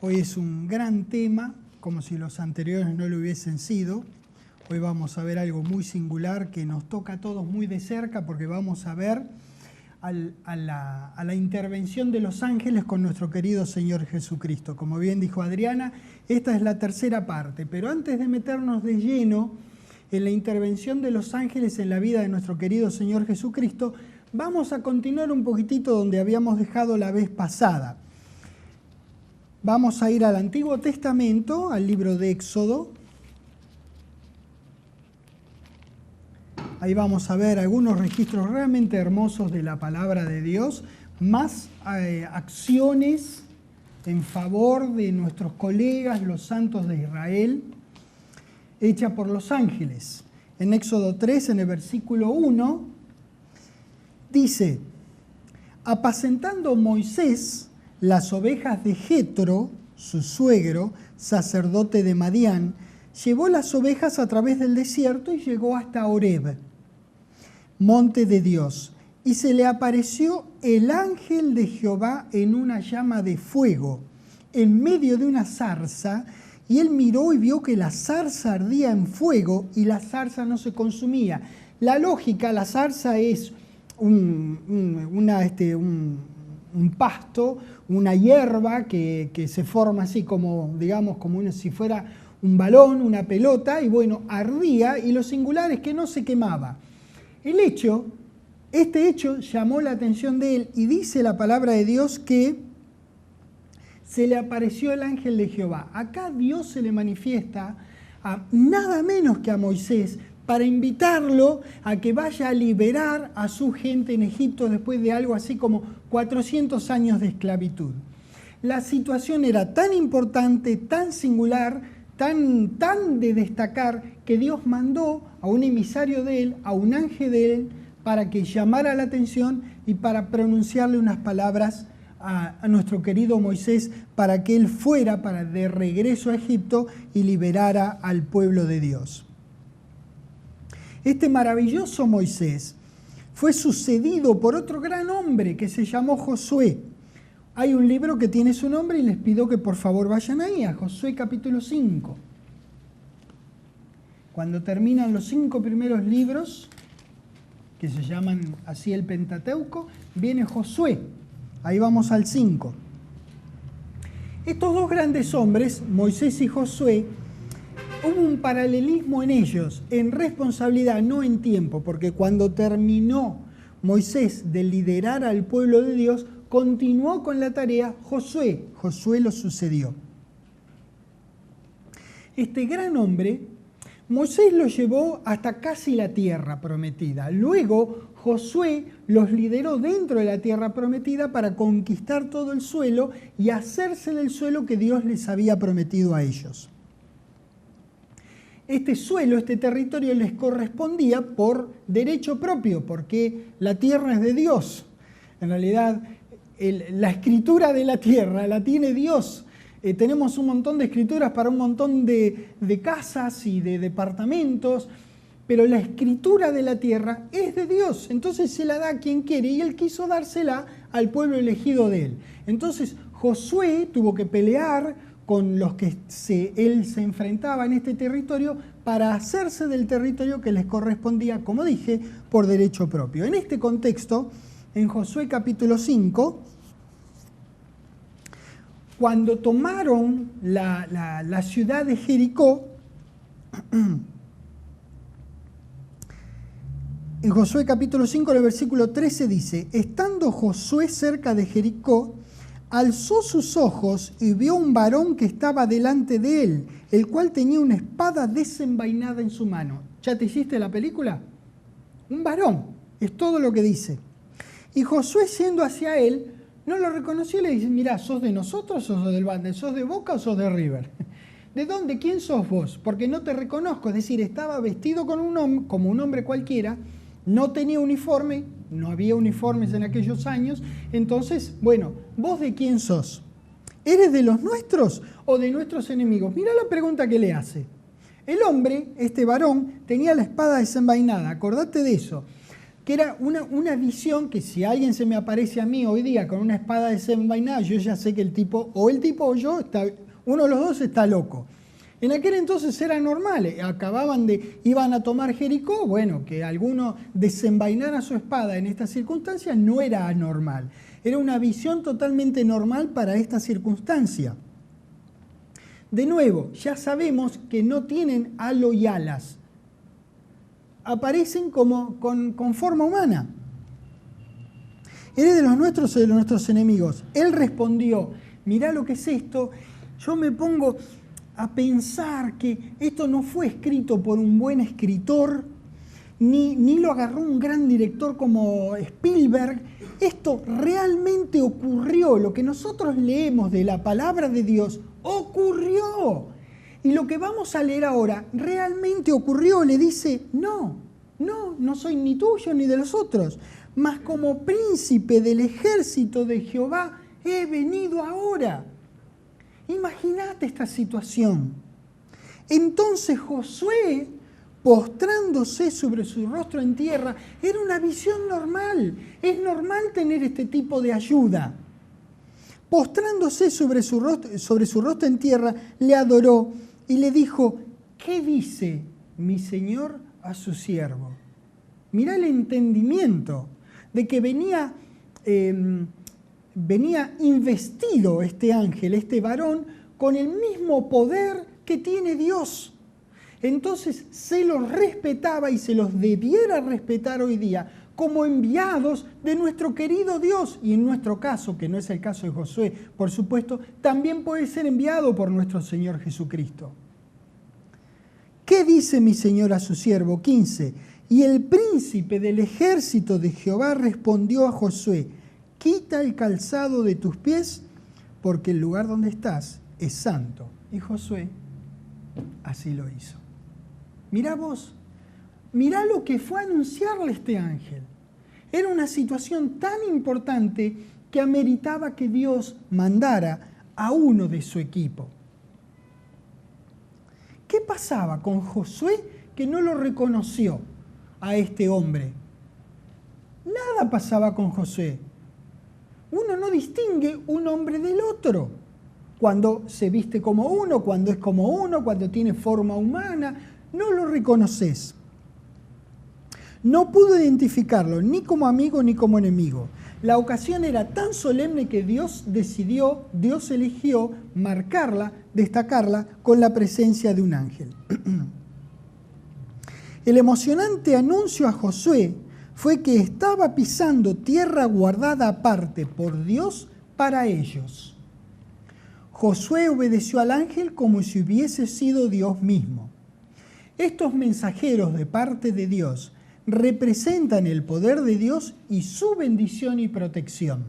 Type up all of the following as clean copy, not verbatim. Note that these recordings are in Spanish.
Hoy es un gran tema, como si los anteriores no lo hubiesen sido. Hoy vamos a ver algo muy singular que nos toca a todos muy de cerca, porque vamos a ver a la intervención de los ángeles con nuestro querido Señor Jesucristo. Como bien dijo Adriana, esta es la tercera parte, pero antes de meternos de lleno en la intervención de los ángeles en la vida de nuestro querido Señor Jesucristo, vamos a continuar un poquitito donde habíamos dejado la vez pasada. Vamos a ir al Antiguo Testamento, al libro de Éxodo. Ahí vamos a ver algunos registros realmente hermosos de la palabra de Dios, más acciones en favor de nuestros colegas, los santos de Israel, hecha por los ángeles. En Éxodo 3, en el versículo 1, dice: apacentando Moisés las ovejas de Jetro, su suegro, sacerdote de Madián, llevó las ovejas a través del desierto y llegó hasta Horeb, monte de Dios, y se le apareció el ángel de Jehová en una llama de fuego, en medio de una zarza, y él miró y vio que la zarza ardía en fuego y la zarza no se consumía. La lógica, la zarza es un pasto, una hierba que se forma así como, digamos, como si fuera un balón, una pelota, y bueno, ardía, y lo singular es que no se quemaba. Este hecho llamó la atención de él, y dice la palabra de Dios que se le apareció el ángel de Jehová. Acá Dios se le manifiesta a nada menos que a Moisés para invitarlo a que vaya a liberar a su gente en Egipto después de algo así como 400 años de esclavitud. La situación era tan importante, tan singular, tan de destacar, que Dios mandó a un emisario de él, a un ángel de él, para que llamara la atención y para pronunciarle unas palabras a nuestro querido Moisés, para que él fuera de regreso a Egipto y liberara al pueblo de Dios. Este maravilloso Moisés fue sucedido por otro gran hombre que se llamó Josué. Hay un libro que tiene su nombre y les pido que por favor vayan ahí, a Josué capítulo 5. Cuando terminan los 5 primeros libros, que se llaman así el Pentateuco, viene Josué. Ahí vamos al 5. Estos dos grandes hombres, Moisés y Josué, hubo un paralelismo en ellos, en responsabilidad, no en tiempo, porque cuando terminó Moisés de liderar al pueblo de Dios, continuó con la tarea Josué. Josué lo sucedió. Este gran hombre, Moisés lo llevó hasta casi la tierra prometida. Luego Josué los lideró dentro de la tierra prometida para conquistar todo el suelo y hacerse del suelo que Dios les había prometido a ellos. Este suelo, este territorio les correspondía por derecho propio, porque la tierra es de Dios. En realidad, la escritura de la tierra la tiene Dios. Tenemos un montón de escrituras para un montón de casas y de departamentos, pero la escritura de la tierra es de Dios. Entonces se la da a quien quiere, y él quiso dársela al pueblo elegido de él. Entonces Josué tuvo que pelear con los que él se enfrentaba en este territorio para hacerse del territorio que les correspondía, como dije, por derecho propio. En este contexto, en Josué capítulo 5, cuando tomaron la ciudad de Jericó, en Josué capítulo 5, en el versículo 13 dice: estando Josué cerca de Jericó, alzó sus ojos y vio un varón que estaba delante de él, el cual tenía una espada desenvainada en su mano. ¿Ya te hiciste la película? Un varón, es todo lo que dice. Y Josué, yendo hacia él, no lo reconoció y le dice: mirá, ¿sos de nosotros o sos del Bande? ¿Sos de Boca o sos de River? ¿De dónde? ¿Quién sos vos? Porque no te reconozco. Es decir, estaba vestido como un hombre cualquiera, no tenía uniforme, no había uniformes en aquellos años. Entonces, bueno, ¿vos de quién sos? ¿Eres de los nuestros o de nuestros enemigos? Mirá la pregunta que le hace. El hombre, este varón, tenía la espada desenvainada, acordate de eso. que era una visión que si alguien se me aparece a mí hoy día con una espada desenvainada, yo ya sé que el tipo o yo, uno de los dos está loco. En aquel entonces era normal, iban a tomar Jericó, bueno, que alguno desenvainara su espada en estas circunstancias no era anormal. Era una visión totalmente normal para esta circunstancia. De nuevo, ya sabemos que no tienen halo y alas. Aparecen con forma humana. ¿Eres de los nuestros o de nuestros enemigos? Él respondió, mirá lo que es esto, yo me pongo a pensar que esto no fue escrito por un buen escritor, ni lo agarró un gran director como Spielberg. Esto realmente ocurrió, lo que nosotros leemos de la palabra de Dios ocurrió. Y lo que vamos a leer ahora realmente ocurrió. Le dice, no soy ni tuyo ni de los otros, mas como príncipe del ejército de Jehová he venido ahora. Imagínate esta situación. Entonces Josué, postrándose sobre su rostro en tierra, era una visión normal. Es normal tener este tipo de ayuda. Postrándose sobre su rostro en tierra, le adoró y le dijo, ¿qué dice mi señor a su siervo? Mirá el entendimiento de que venía investido este ángel, este varón, con el mismo poder que tiene Dios. Entonces se los respetaba y se los debiera respetar hoy día como enviados de nuestro querido Dios. Y en nuestro caso, que no es el caso de Josué, por supuesto, también puede ser enviado por nuestro Señor Jesucristo. ¿Qué dice mi Señor a su siervo? 15. Y el príncipe del ejército de Jehová respondió a Josué, quita el calzado de tus pies, porque el lugar donde estás es santo. Y Josué así lo hizo. Mirá vos, mirá lo que fue a anunciarle este ángel. Era una situación tan importante que ameritaba que Dios mandara a uno de su equipo. ¿Qué pasaba con Josué que no lo reconoció a este hombre? Nada pasaba con Josué. Uno no distingue un hombre del otro. Cuando se viste como uno, cuando es como uno, cuando tiene forma humana, no lo reconoces. No pudo identificarlo ni como amigo ni como enemigo. La ocasión era tan solemne que Dios eligió marcarla, destacarla con la presencia de un ángel. El emocionante anuncio a Josué fue que estaba pisando tierra guardada aparte por Dios para ellos. Josué obedeció al ángel como si hubiese sido Dios mismo. Estos mensajeros de parte de Dios representan el poder de Dios y su bendición y protección.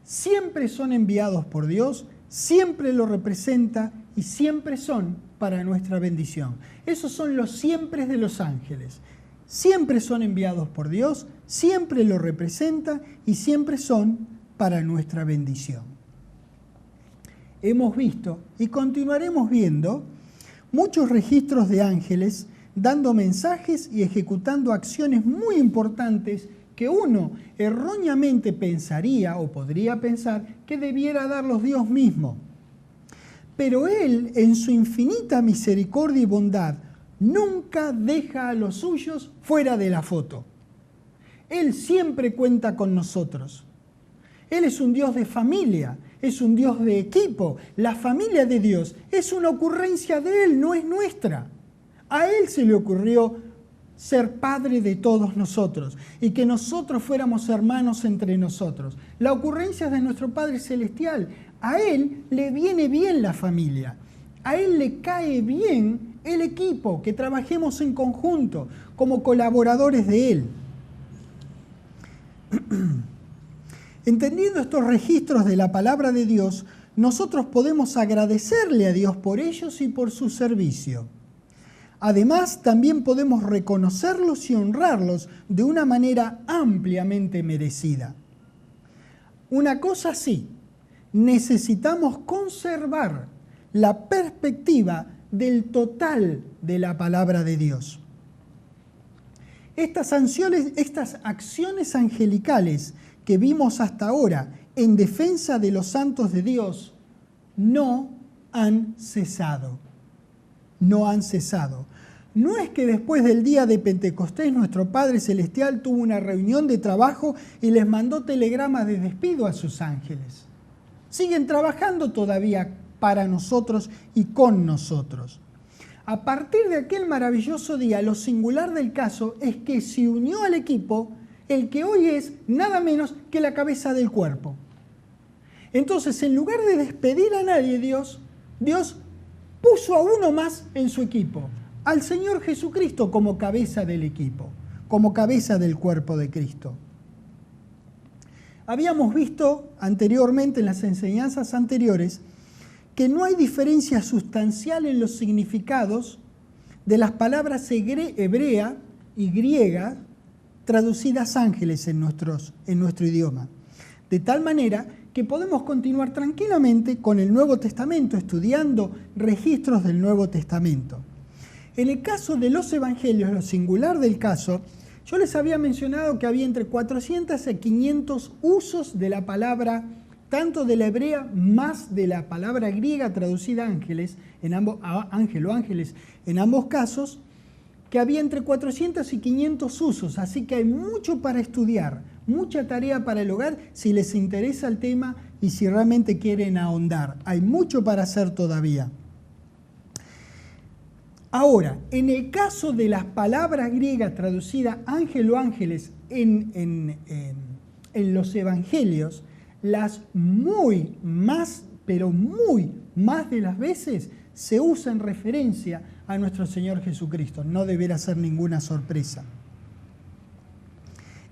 Siempre son enviados por Dios, siempre lo representa y siempre son para nuestra bendición. Esos son los siempre de los ángeles. Siempre son enviados por Dios, siempre lo representa y siempre son para nuestra bendición. Hemos visto y continuaremos viendo muchos registros de ángeles dando mensajes y ejecutando acciones muy importantes que uno erróneamente pensaría o podría pensar que debiera darlos Dios mismo. Pero Él, en su infinita misericordia y bondad, nunca deja a los suyos fuera de la foto. Él siempre cuenta con nosotros. Él es un Dios de familia, es un Dios de equipo. La familia de Dios es una ocurrencia de Él, no es nuestra. A Él se le ocurrió ser Padre de todos nosotros y que nosotros fuéramos hermanos entre nosotros. La ocurrencia es de nuestro Padre Celestial. A Él le viene bien la familia. A Él le cae bien el equipo, que trabajemos en conjunto como colaboradores de Él. Entendiendo estos registros de la palabra de Dios, nosotros podemos agradecerle a Dios por ellos y por su servicio. Además, también podemos reconocerlos y honrarlos de una manera ampliamente merecida. Una cosa sí, necesitamos conservar la perspectiva del total de la palabra de Dios. Estas acciones angelicales que vimos hasta ahora en defensa de los santos de Dios no han cesado. No han cesado. No es que después del día de Pentecostés nuestro Padre Celestial tuvo una reunión de trabajo y les mandó telegramas de despido a sus ángeles. Siguen trabajando todavía para nosotros y con nosotros. A partir de aquel maravilloso día, lo singular del caso es que se unió al equipo el que hoy es nada menos que la cabeza del cuerpo. Entonces, en lugar de despedir a nadie, Dios puso a uno más en su equipo, al Señor Jesucristo como cabeza del equipo, como cabeza del cuerpo de Cristo. Habíamos visto anteriormente, en las enseñanzas anteriores, que no hay diferencia sustancial en los significados de las palabras hebrea y griega traducidas ángeles en nuestro idioma. De tal manera que podemos continuar tranquilamente con el Nuevo Testamento, estudiando registros del Nuevo Testamento. En el caso de los evangelios, lo singular del caso, yo les había mencionado que había entre 400 y 500 usos de la palabra, tanto de la hebrea más de la palabra griega traducida ángeles, ángel o ángeles en ambos casos, que había entre 400 y 500 usos, así que hay mucho para estudiar, mucha tarea para el hogar si les interesa el tema y si realmente quieren ahondar. Hay mucho para hacer todavía. Ahora, en el caso de las palabras griegas traducidas ángel o ángeles en los evangelios, las pero muy más de las veces se usa en referencia a nuestro Señor Jesucristo. No deberá ser ninguna sorpresa.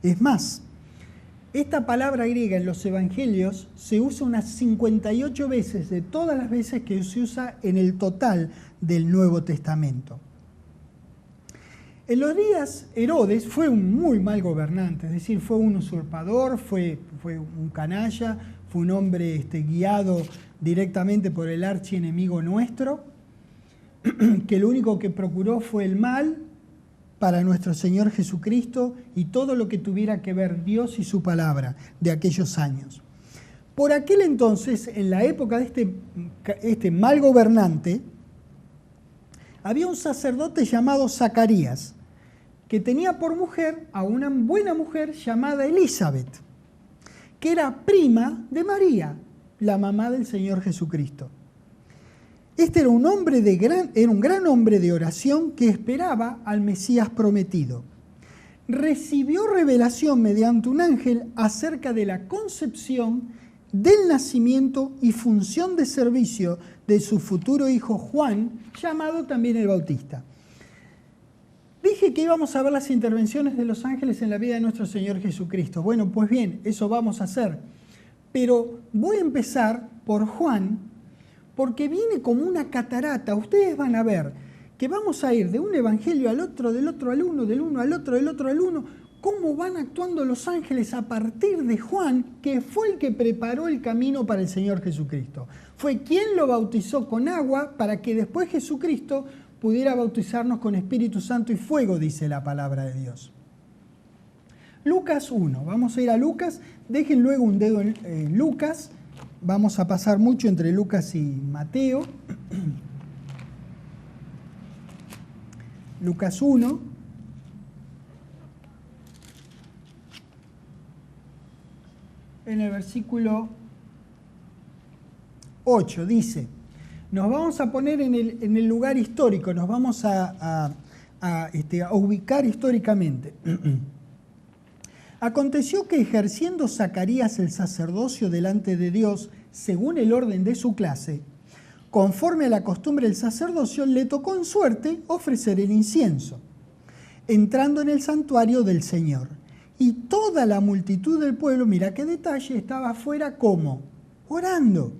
Es más, esta palabra griega en los evangelios se usa unas 58 veces de todas las veces que se usa en el total del Nuevo Testamento. En los días, Herodes fue un muy mal gobernante, es decir, fue un usurpador, fue un canalla, fue un hombre guiado directamente por el archienemigo nuestro, que lo único que procuró fue el mal para nuestro Señor Jesucristo y todo lo que tuviera que ver Dios y su palabra de aquellos años. Por aquel entonces, en la época de este mal gobernante, había un sacerdote llamado Zacarías, que tenía por mujer a una buena mujer llamada Elizabeth, que era prima de María, la mamá del Señor Jesucristo. Este era un gran hombre de oración que esperaba al Mesías prometido. Recibió revelación mediante un ángel acerca de la concepción, del nacimiento y función de servicio de su futuro hijo Juan, llamado también el Bautista. Dije que íbamos a ver las intervenciones de los ángeles en la vida de nuestro Señor Jesucristo. Bueno, pues bien, eso vamos a hacer. Pero voy a empezar por Juan, porque viene como una catarata. Ustedes van a ver que vamos a ir de un evangelio al otro, del otro al uno, del uno al otro, del otro al uno, cómo van actuando los ángeles a partir de Juan, que fue el que preparó el camino para el Señor Jesucristo. Fue quien lo bautizó con agua para que después Jesucristo pudiera bautizarnos con Espíritu Santo y fuego, dice la palabra de Dios. Lucas 1, vamos a ir a Lucas, dejen luego un dedo en Lucas, vamos a pasar mucho entre Lucas y Mateo. Lucas 1. En el versículo 8 dice, nos vamos a poner en el lugar histórico, nos vamos a ubicar históricamente. Aconteció que ejerciendo Zacarías el sacerdocio delante de Dios, según el orden de su clase, conforme a la costumbre del sacerdocio, le tocó en suerte ofrecer el incienso, entrando en el santuario del Señor. Y toda la multitud del pueblo, mira qué detalle, estaba afuera como orando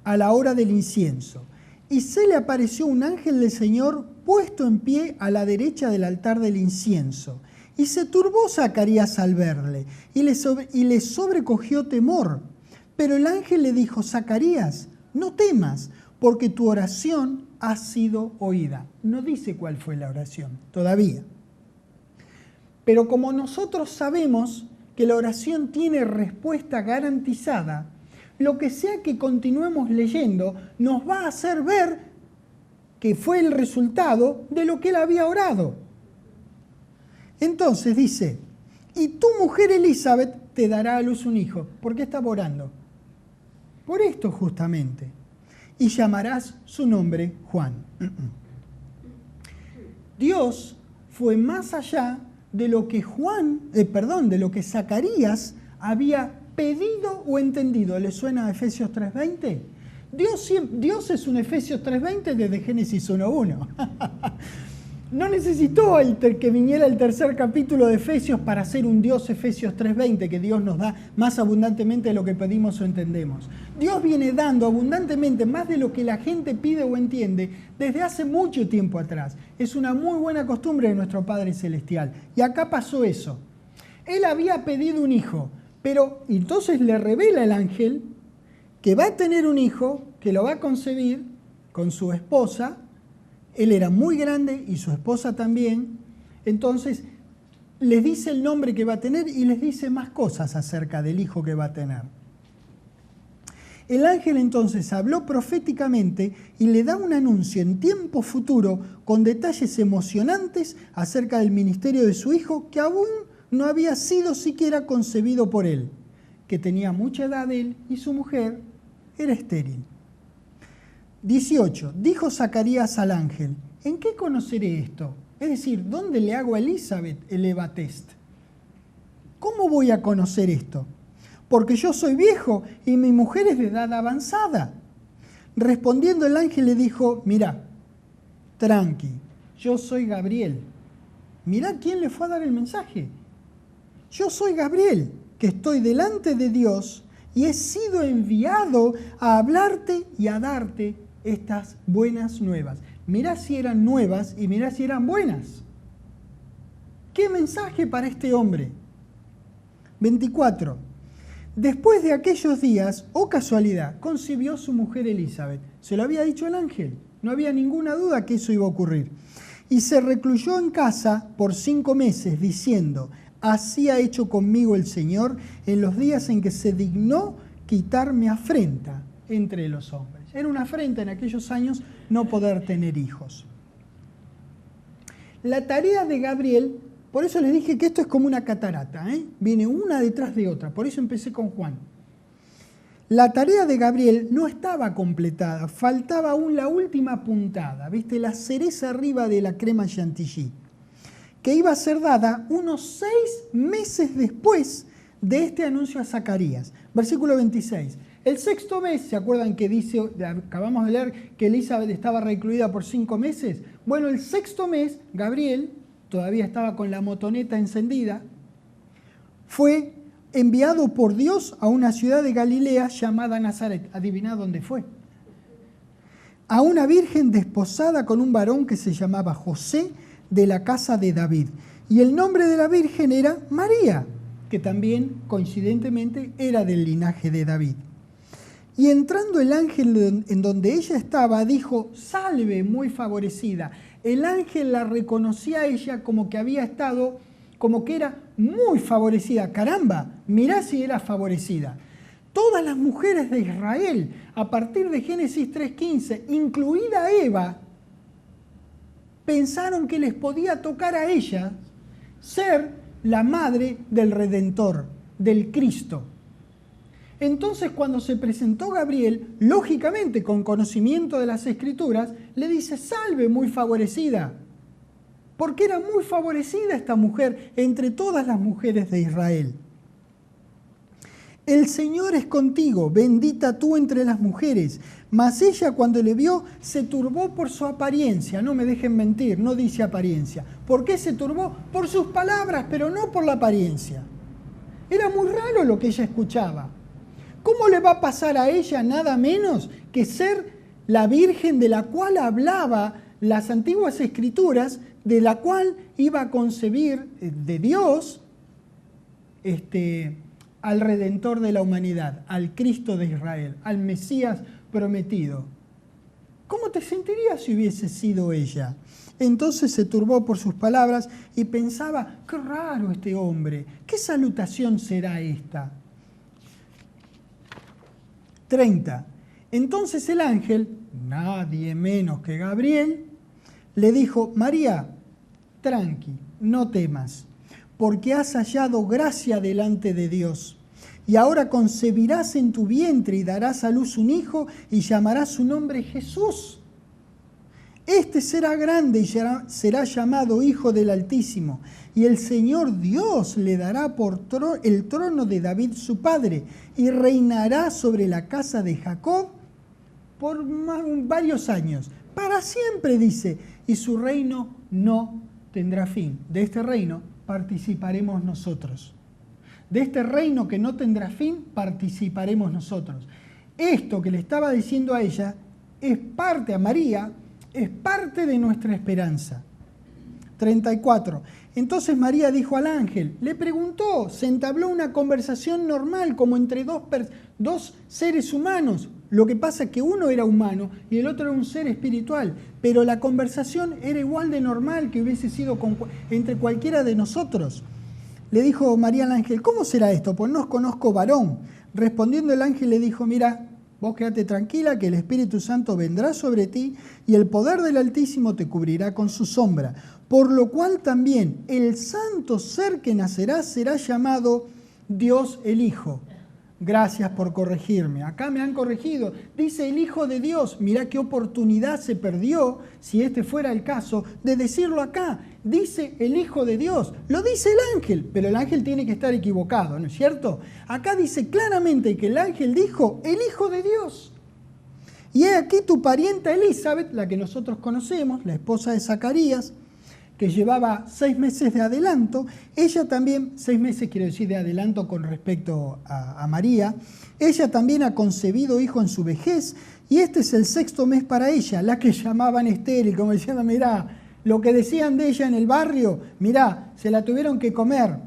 a la hora del incienso. Y se le apareció un ángel del Señor puesto en pie a la derecha del altar del incienso. Y se turbó Zacarías al verle, y le sobrecogió temor. Pero el ángel le dijo, Zacarías, no temas, porque tu oración ha sido oída. No dice cuál fue la oración, todavía. Pero como nosotros sabemos que la oración tiene respuesta garantizada, lo que sea que continuemos leyendo nos va a hacer ver que fue el resultado de lo que él había orado. Entonces dice, y tu mujer Elizabeth te dará a luz un hijo. ¿Por qué estaba orando? Por esto justamente. Y llamarás su nombre Juan. Dios fue más allá de lo que de lo que Zacarías había pedido o entendido. ¿Le suena a Efesios 3:20? Dios es un Efesios 3:20 desde Génesis 1:1. No necesitó que viniera el tercer capítulo de Efesios para ser un Dios Efesios 3:20, que Dios nos da más abundantemente de lo que pedimos o entendemos. Dios viene dando abundantemente más de lo que la gente pide o entiende desde hace mucho tiempo atrás. Es una muy buena costumbre de nuestro Padre Celestial. Y acá pasó eso. Él había pedido un hijo, pero entonces le revela el ángel que va a tener un hijo, que lo va a concebir con su esposa. Él era muy grande y su esposa también. Entonces les dice el nombre que va a tener y les dice más cosas acerca del hijo que va a tener. El ángel entonces habló proféticamente y le da un anuncio en tiempo futuro con detalles emocionantes acerca del ministerio de su hijo que aún no había sido siquiera concebido por él, que tenía mucha edad él y su mujer era estéril. 18. Dijo Zacarías al ángel, ¿en qué conoceré esto? Es decir, ¿dónde le hago a Elizabeth el EVA test? ¿Cómo voy a conocer esto? Porque yo soy viejo y mi mujer es de edad avanzada. Respondiendo el ángel le dijo, mira, tranqui, yo soy Gabriel. Mirá quién le fue a dar el mensaje. Yo soy Gabriel, que estoy delante de Dios y he sido enviado a hablarte y a darte estas buenas nuevas. Mirá si eran nuevas y mirá si eran buenas. ¿Qué mensaje para este hombre? 24. Después de aquellos días, oh casualidad, concibió su mujer Elizabeth. Se lo había dicho el ángel. No había ninguna duda que eso iba a ocurrir. Y se recluyó en casa por 5 meses, diciendo, así ha hecho conmigo el Señor en los días en que se dignó quitar mi afrenta entre los hombres. Era una afrenta en aquellos años no poder tener hijos. La tarea de Gabriel, por eso les dije que esto es como una catarata, viene una detrás de otra, por eso empecé con Juan. La tarea de Gabriel no estaba completada, faltaba aún la última puntada, ¿viste? La cereza arriba de la crema chantilly, que iba a ser dada unos 6 meses después de este anuncio a Zacarías. Versículo 26. El 6.º mes, ¿se acuerdan que dice, acabamos de leer que Elizabeth estaba recluida por 5 meses? Bueno, el 6.º mes, Gabriel, todavía estaba con la motoneta encendida, fue enviado por Dios a una ciudad de Galilea llamada Nazaret. Adiviná dónde fue. A una virgen desposada con un varón que se llamaba José, de la casa de David. Y el nombre de la virgen era María, que también, coincidentemente, era del linaje de David. Y entrando el ángel en donde ella estaba, dijo, salve, muy favorecida. El ángel la reconocía a ella como que había estado, como que era muy favorecida. Caramba, mirá si era favorecida. Todas las mujeres de Israel, a partir de Génesis 3.15, incluida Eva, pensaron que les podía tocar a ella ser la madre del Redentor, del Cristo. Entonces, cuando se presentó Gabriel, lógicamente con conocimiento de las Escrituras, le dice, salve, muy favorecida. Porque era muy favorecida esta mujer entre todas las mujeres de Israel. El Señor es contigo, bendita tú entre las mujeres. Mas ella, cuando le vio, se turbó por su apariencia. No me dejen mentir, no dice apariencia. ¿Por qué se turbó? Por sus palabras, pero no por la apariencia. Era muy raro lo que ella escuchaba. ¿Cómo le va a pasar a ella nada menos que ser la virgen de la cual hablaba las antiguas escrituras, de la cual iba a concebir de Dios al Redentor de la humanidad, al Cristo de Israel, al Mesías prometido? ¿Cómo te sentirías si hubiese sido ella? Entonces se turbó por sus palabras y pensaba, qué raro este hombre, ¿qué salutación será esta? 30. Entonces el ángel, nadie menos que Gabriel, le dijo, María, tranqui, no temas, porque has hallado gracia delante de Dios. Y ahora concebirás en tu vientre y darás a luz un hijo y llamarás su nombre Jesús. Este será grande y será llamado Hijo del Altísimo. Y el Señor Dios le dará el trono de David su padre y reinará sobre la casa de Jacob por varios años. Para siempre, dice, y su reino no tendrá fin. De este reino participaremos nosotros. De este reino que no tendrá fin, participaremos nosotros. Esto que le estaba diciendo a ella es parte, a María, es parte de nuestra esperanza. 34. Entonces María dijo al ángel, le preguntó, se entabló una conversación normal como entre dos seres humanos. Lo que pasa es que uno era humano y el otro era un ser espiritual, pero la conversación era igual de normal que hubiese sido entre cualquiera de nosotros. Le dijo María al ángel, ¿cómo será esto? Pues no os conozco varón. Respondiendo el ángel le dijo, mira, vos quédate tranquila que el Espíritu Santo vendrá sobre ti y el poder del Altísimo te cubrirá con su sombra. Por lo cual también el santo ser que nacerá será llamado Dios el Hijo. Gracias por corregirme. Acá me han corregido. Dice el Hijo de Dios. Mirá qué oportunidad se perdió, si este fuera el caso, de decirlo acá. Dice el Hijo de Dios. Lo dice el ángel, pero el ángel tiene que estar equivocado, ¿no es cierto? Acá dice claramente que el ángel dijo el Hijo de Dios. Y he aquí tu parienta Elizabeth, la que nosotros conocemos, la esposa de Zacarías, que llevaba 6 meses de adelanto, ella también, 6 meses quiero decir de adelanto con respecto a María, ella también ha concebido hijo en su vejez, y este es el 6º mes para ella, la que llamaban estéril, como diciendo, mirá, lo que decían de ella en el barrio, mirá, se la tuvieron que comer,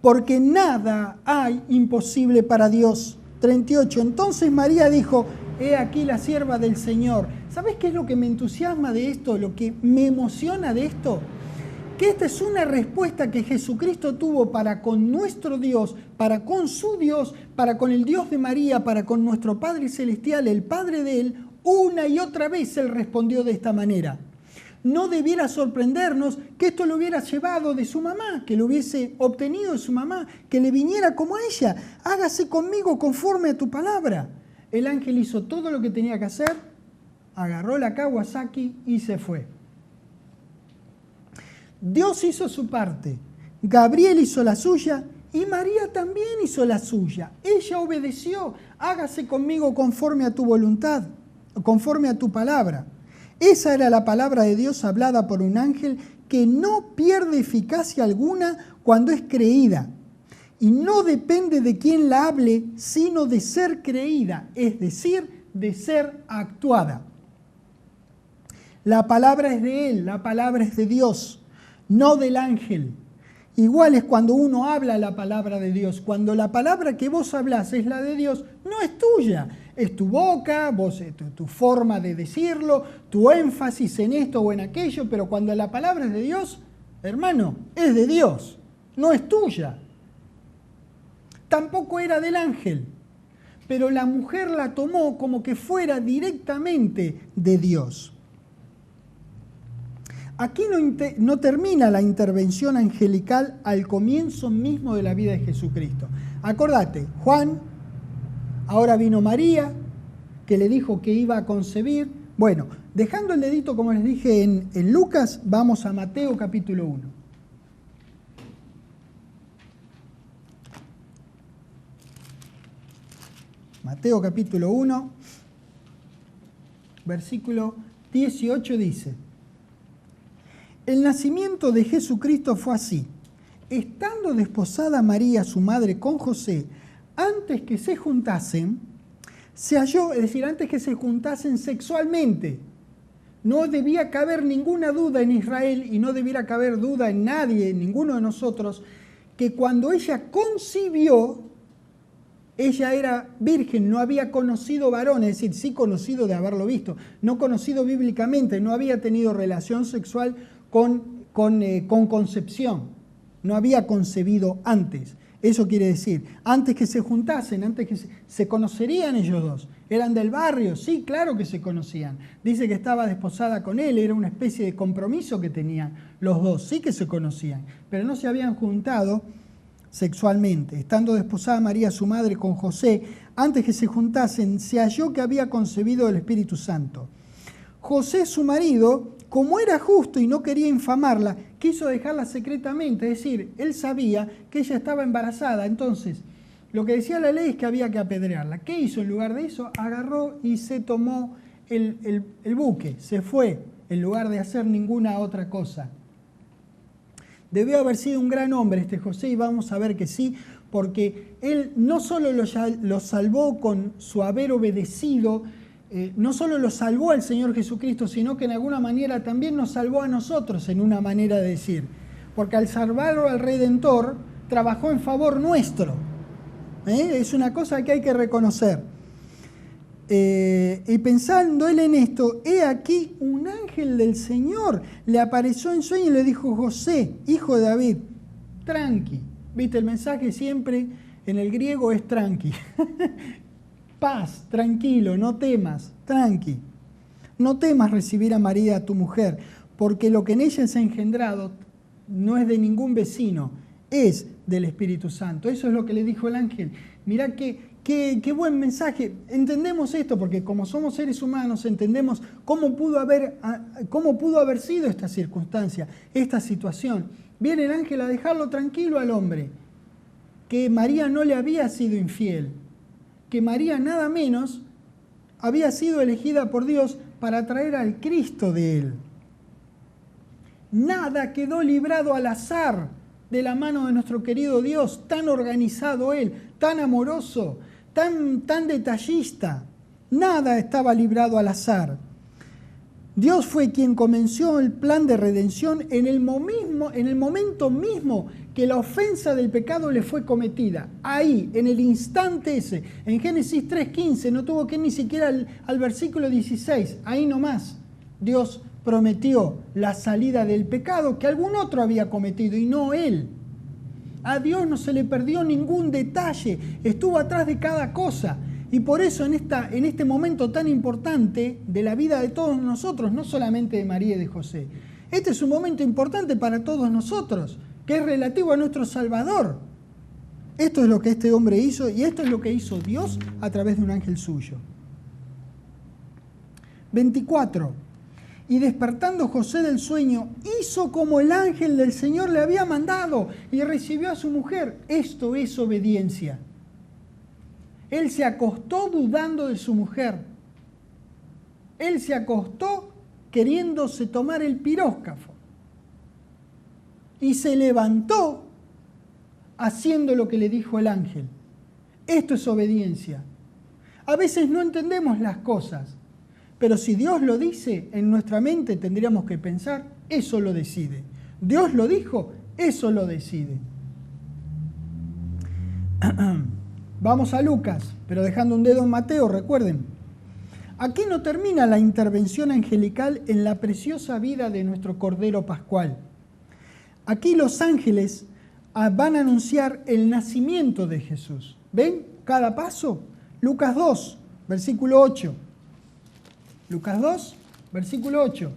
porque nada hay imposible para Dios. 38, entonces María dijo, he aquí la sierva del Señor. ¿Sabes qué es lo que me entusiasma de esto? Lo que me emociona de esto. Que esta es una respuesta que Jesucristo tuvo para con nuestro Dios, para con su Dios, para con el Dios de María, para con nuestro Padre Celestial, el Padre de Él. Una y otra vez Él respondió de esta manera. No debiera sorprendernos que esto lo hubiera llevado de su mamá, que lo hubiese obtenido de su mamá, que le viniera como a ella. Hágase conmigo conforme a tu palabra. El ángel hizo todo lo que tenía que hacer, agarró la Kawasaki y se fue. Dios hizo su parte, Gabriel hizo la suya y María también hizo la suya. Ella obedeció, hágase conmigo conforme a tu voluntad, conforme a tu palabra. Esa era la palabra de Dios hablada por un ángel que no pierde eficacia alguna cuando es creída. Y no depende de quién la hable, sino de ser creída, es decir, de ser actuada. La palabra es de Él, la palabra es de Dios, no del ángel. Igual es cuando uno habla la palabra de Dios. Cuando la palabra que vos hablás es la de Dios, no es tuya. Es tu boca, tu forma de decirlo, tu énfasis en esto o en aquello, pero cuando la palabra es de Dios, hermano, es de Dios, no es tuya. Tampoco era del ángel, pero la mujer la tomó como que fuera directamente de Dios. Aquí no termina la intervención angelical al comienzo mismo de la vida de Jesucristo. Acordate, Juan, ahora vino María, que le dijo que iba a concebir. Bueno, dejando el dedito, como les dije, en Lucas, vamos a Mateo capítulo 1. Mateo capítulo 1, versículo 18 dice: el nacimiento de Jesucristo fue así. Estando desposada María, su madre, con José, antes que se juntasen, se halló, es decir, antes que se juntasen sexualmente. No debía caber ninguna duda en Israel y no debiera caber duda en nadie, en ninguno de nosotros, que cuando ella concibió, Ella era virgen, no había conocido varón, es decir, sí conocido de haberlo visto, no conocido bíblicamente, no había tenido relación sexual con concepción, no había concebido antes. Eso quiere decir, antes que se juntasen, antes que se conocerían ellos dos. Eran del barrio, sí, claro que se conocían. Dice que estaba desposada con él, era una especie de compromiso que tenían los dos, sí que se conocían, pero no se habían juntado sexualmente. Estando desposada María, su madre, con José, antes que se juntasen, se halló que había concebido el Espíritu Santo. José, su marido, como era justo y no quería infamarla, quiso dejarla secretamente, es decir, él sabía que ella estaba embarazada, entonces lo que decía la ley es que había que apedrearla. ¿Qué hizo en lugar de eso? Agarró y se tomó el buque, se fue, en lugar de hacer ninguna otra cosa. Debió haber sido un gran hombre este José, y vamos a ver que sí, porque él no solo lo salvó con su haber obedecido, no solo lo salvó al Señor Jesucristo, sino que en alguna manera también nos salvó a nosotros, en una manera de decir. Porque al salvarlo al Redentor, trabajó en favor nuestro. Es una cosa que hay que reconocer. Y pensando él en esto, he aquí un ángel del Señor le apareció en sueño y le dijo: José, hijo de David, tranqui. Viste, el mensaje siempre en el griego es tranqui. Paz, tranquilo, no temas, tranqui. No temas recibir a María, tu mujer, porque lo que en ella es engendrado no es de ningún vecino, es del Espíritu Santo. Eso es lo que le dijo el ángel. Mirá qué buen mensaje. Entendemos esto porque como somos seres humanos entendemos cómo pudo haber sido esta circunstancia, esta situación. Viene el ángel a dejarlo tranquilo al hombre, que María no le había sido infiel, que María nada menos había sido elegida por Dios para traer al Cristo de él. Nada quedó librado al azar de la mano de nuestro querido Dios, tan organizado él, tan amoroso, tan detallista. Nada estaba librado al azar. Dios fue quien comenzó el plan de redención en el momento mismo que la ofensa del pecado le fue cometida. Ahí, en el instante ese, en Génesis 3:15, no tuvo que ir ni siquiera al versículo 16, ahí nomás, Dios prometió la salida del pecado que algún otro había cometido y no él. A Dios no se le perdió ningún detalle, estuvo atrás de cada cosa. Y por eso en este momento tan importante de la vida de todos nosotros, no solamente de María y de José, este es un momento importante para todos nosotros, que es relativo a nuestro Salvador. Esto es lo que este hombre hizo y esto es lo que hizo Dios a través de un ángel suyo. 24. Y despertando José del sueño, hizo como el ángel del Señor le había mandado y recibió a su mujer. Esto es obediencia. Él se acostó dudando de su mujer. Él se acostó queriéndose tomar el piróscafo. Y se levantó haciendo lo que le dijo el ángel. Esto es obediencia. A veces no entendemos las cosas, pero si Dios lo dice, en nuestra mente tendríamos que pensar, eso lo decide. Dios lo dijo, eso lo decide. Vamos a Lucas, pero dejando un dedo en Mateo, recuerden. Aquí no termina la intervención angelical en la preciosa vida de nuestro Cordero Pascual. Aquí los ángeles van a anunciar el nacimiento de Jesús. ¿Ven cada paso? Lucas 2, versículo 8. Lucas 2, versículo 8.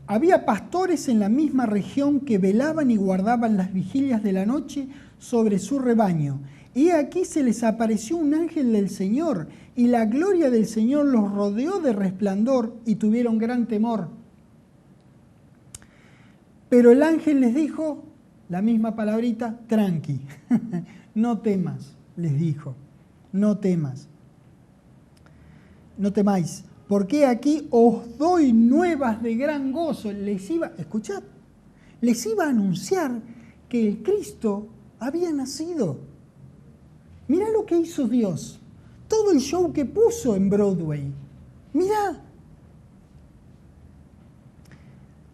Había pastores en la misma región que velaban y guardaban las vigilias de la noche sobre su rebaño. Y aquí se les apareció un ángel del Señor, y la gloria del Señor los rodeó de resplandor y tuvieron gran temor. Pero el ángel les dijo, la misma palabrita, tranqui, no temas, les dijo, no temas, no temáis. Porque aquí os doy nuevas de gran gozo. Escuchad, les iba a anunciar que el Cristo había nacido. Mirá lo que hizo Dios. Todo el show que puso en Broadway. Mirá.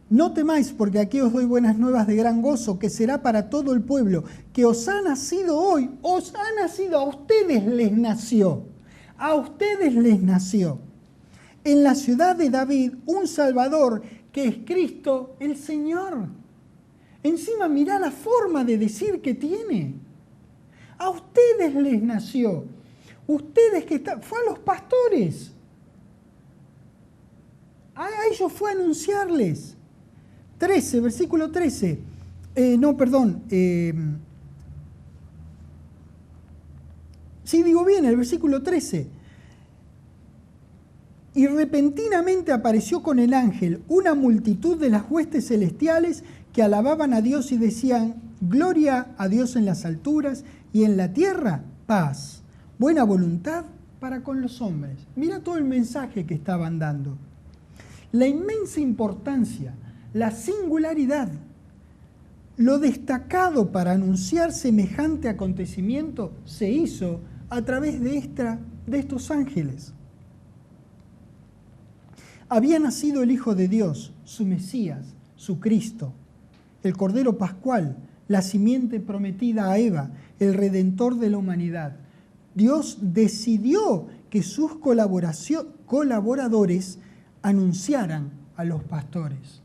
no temáis, porque aquí os doy buenas nuevas de gran gozo, que será para todo el pueblo, que os ha nacido hoy, os ha nacido, a ustedes les nació, a ustedes les nació, en la ciudad de David, un Salvador, que es Cristo el Señor. Encima mirá la forma de decir que tiene. A ustedes les nació. Ustedes que están, fue a los pastores. A ellos fue a anunciarles. 13, versículo 13. Sí, digo bien, el versículo 13. Y repentinamente apareció con el ángel una multitud de las huestes celestiales que alababan a Dios y decían: gloria a Dios en las alturas y en la tierra paz, buena voluntad para con los hombres. Mira todo el mensaje que estaban dando. La inmensa importancia, la singularidad, lo destacado para anunciar semejante acontecimiento se hizo a través de estos ángeles. Había nacido el Hijo de Dios, su Mesías, su Cristo, el Cordero Pascual, la simiente prometida a Eva, el Redentor de la humanidad. Dios decidió que sus colaboradores anunciaran a los pastores.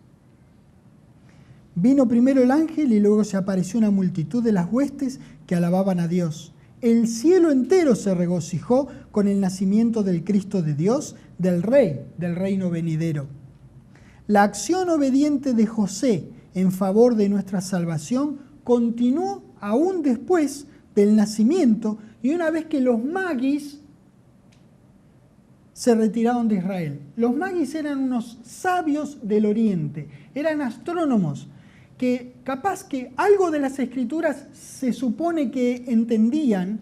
Vino primero el ángel y luego se apareció una multitud de las huestes que alababan a Dios. El cielo entero se regocijó con el nacimiento del Cristo de Dios, del Rey, del reino venidero. La acción obediente de José en favor de nuestra salvación continuó aún después del nacimiento y una vez que los magis se retiraron de Israel. Los magis eran unos sabios del oriente, eran astrónomos que capaz que algo de las escrituras se supone que entendían,